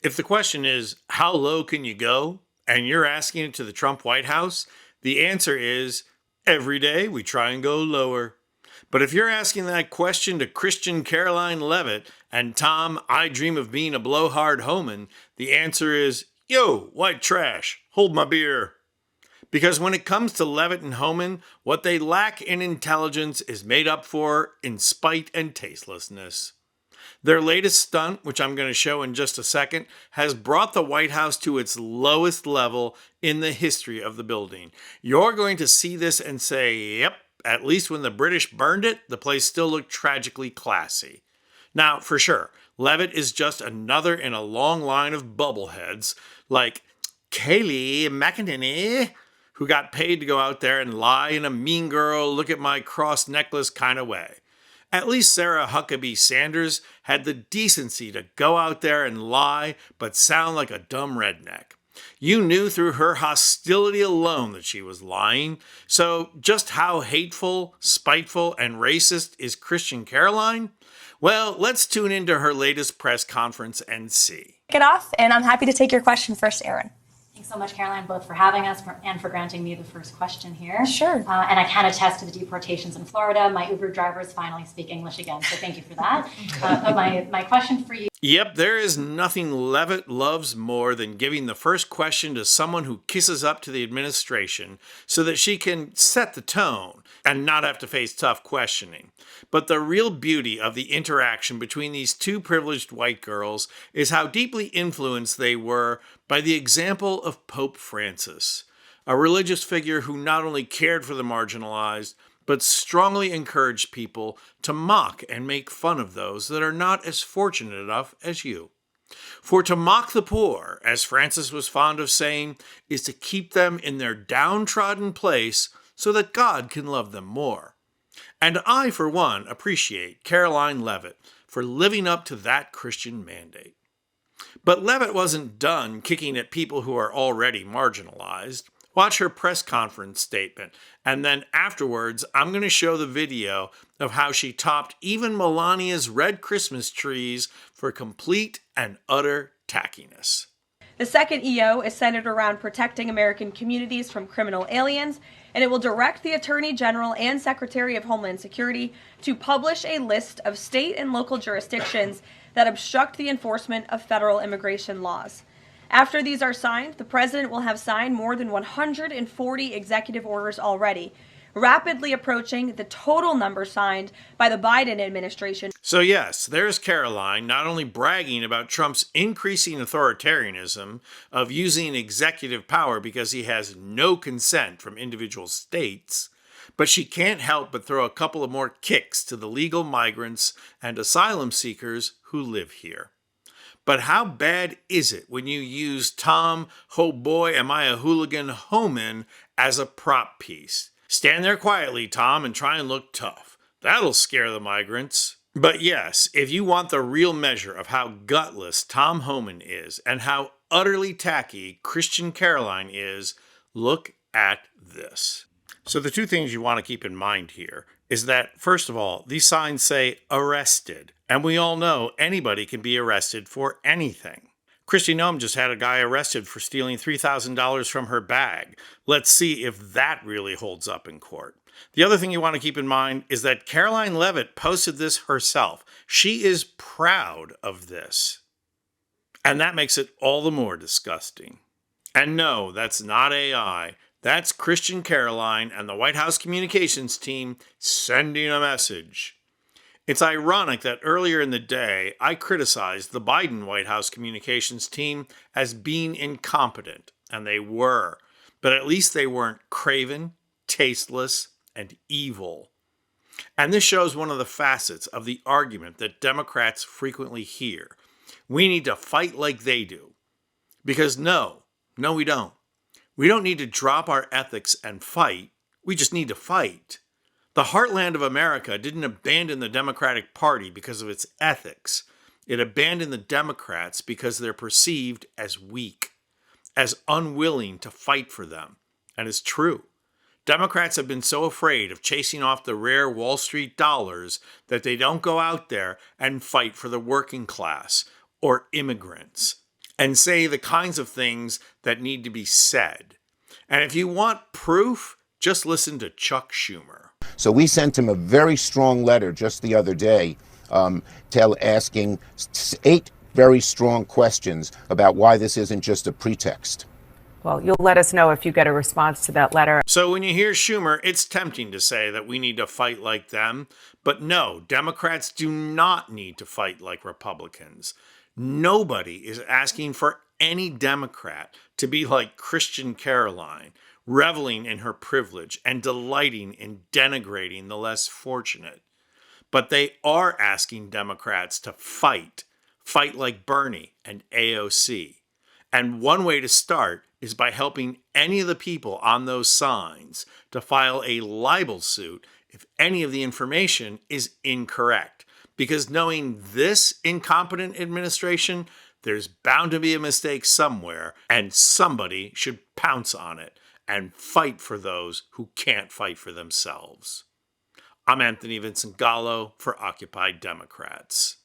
If the question is, how low can you go? And you're asking it to the Trump White House, the answer is, every day we try and go lower. But if you're asking that question to Christian Karoline Leavitt and Tom, I dream of being a blowhard Homan, the answer is, yo, white trash, hold my beer. Because when it comes to Leavitt and Homan, what they lack in intelligence is made up for in spite and tastelessness. Their latest stunt, which I'm going to show in just a second, has brought the White House to its lowest level in the history of the building. You're going to see this and say, yep, at least when the British burned it, the place still looked tragically classy. Now, for sure, Leavitt is just another in a long line of bubbleheads like Kayleigh McEnany, who got paid to go out there and lie in a mean girl, look at my cross necklace kind of way. At least Sarah Huckabee Sanders had the decency to go out there and lie, but sound like a dumb redneck. You knew through her hostility alone that she was lying. So just how hateful, spiteful, and racist is Christian Karoline? Well, let's tune into her latest press conference and see. Kick it off, and I'm happy to take your question first, Aaron. Thanks so much, Karoline, both for having us and for granting me the first question here. Sure. And I can attest to the deportations in Florida. My Uber drivers finally speak English again, so thank you for that. But my question for you. Yep, there is nothing Leavitt loves more than giving the first question to someone who kisses up to the administration so that she can set the tone and not have to face tough questioning. But the real beauty of the interaction between these two privileged white girls is how deeply influenced they were by the example of Pope Francis, a religious figure who not only cared for the marginalized, but strongly encouraged people to mock and make fun of those that are not as fortunate enough as you. For to mock the poor, as Francis was fond of saying, is to keep them in their downtrodden place so that God can love them more. And I, for one, appreciate Karoline Leavitt for living up to that Christian mandate. But Leavitt wasn't done kicking at people who are already marginalized. Watch her press conference statement, and then afterwards, I'm going to show the video of how she topped even Melania's red Christmas trees for complete and utter tackiness. The second EO is centered around protecting American communities from criminal aliens, and it will direct the Attorney General and Secretary of Homeland Security to publish a list of state and local jurisdictions that obstruct the enforcement of federal immigration laws. After these are signed, the president will have signed more than 140 executive orders already, rapidly approaching the total number signed by the Biden administration. So yes, there's Karoline not only bragging about Trump's increasing authoritarianism of using executive power because he has no consent from individual states, but she can't help but throw a couple of more kicks to the legal migrants and asylum seekers who live here. But how bad is it when you use Tom, oh boy, am I a hooligan Homan as a prop piece? Stand there quietly, Tom, and try and look tough. That'll scare the migrants. But yes, if you want the real measure of how gutless Tom Homan is and how utterly tacky Christian Karoline is, look at this. So the two things you want to keep in mind here is that, first of all, these signs say arrested. And we all know anybody can be arrested for anything. Kristi Noem just had a guy arrested for stealing $3,000 from her bag. Let's see if that really holds up in court. The other thing you want to keep in mind is that Karoline Leavitt posted this herself. She is proud of this. And that makes it all the more disgusting. And no, that's not AI. That's Christian Karoline and the White House communications team sending a message. It's ironic that earlier in the day, I criticized the Biden White House communications team as being incompetent, and they were. But at least they weren't craven, tasteless, and evil. And this shows one of the facets of the argument that Democrats frequently hear. We need to fight like they do. Because no, we don't. We don't need to drop our ethics and fight. We just need to fight. The heartland of America didn't abandon the Democratic Party because of its ethics. It abandoned the Democrats because they're perceived as weak, as unwilling to fight for them. And it's true. Democrats have been so afraid of chasing off the rare Wall Street dollars that they don't go out there and fight for the working class or immigrants. and say the kinds of things that need to be said. And if you want proof, just listen to Chuck Schumer. So we sent him a very strong letter just the other day, asking 8 very strong questions about why this isn't just a pretext. Well, you'll let us know if you get a response to that letter. So when you hear Schumer, it's tempting to say that we need to fight like them. But no, Democrats do not need to fight like Republicans. Nobody is asking for any Democrat to be like Christian Karoline, reveling in her privilege and delighting in denigrating the less fortunate. But they are asking Democrats to fight like Bernie and AOC. And one way to start is by helping any of the people on those signs to file a libel suit if any of the information is incorrect. Because knowing this incompetent administration, there's bound to be a mistake somewhere, and somebody should pounce on it and fight for those who can't fight for themselves. I'm Anthony Vincent Gallo for Occupy Democrats.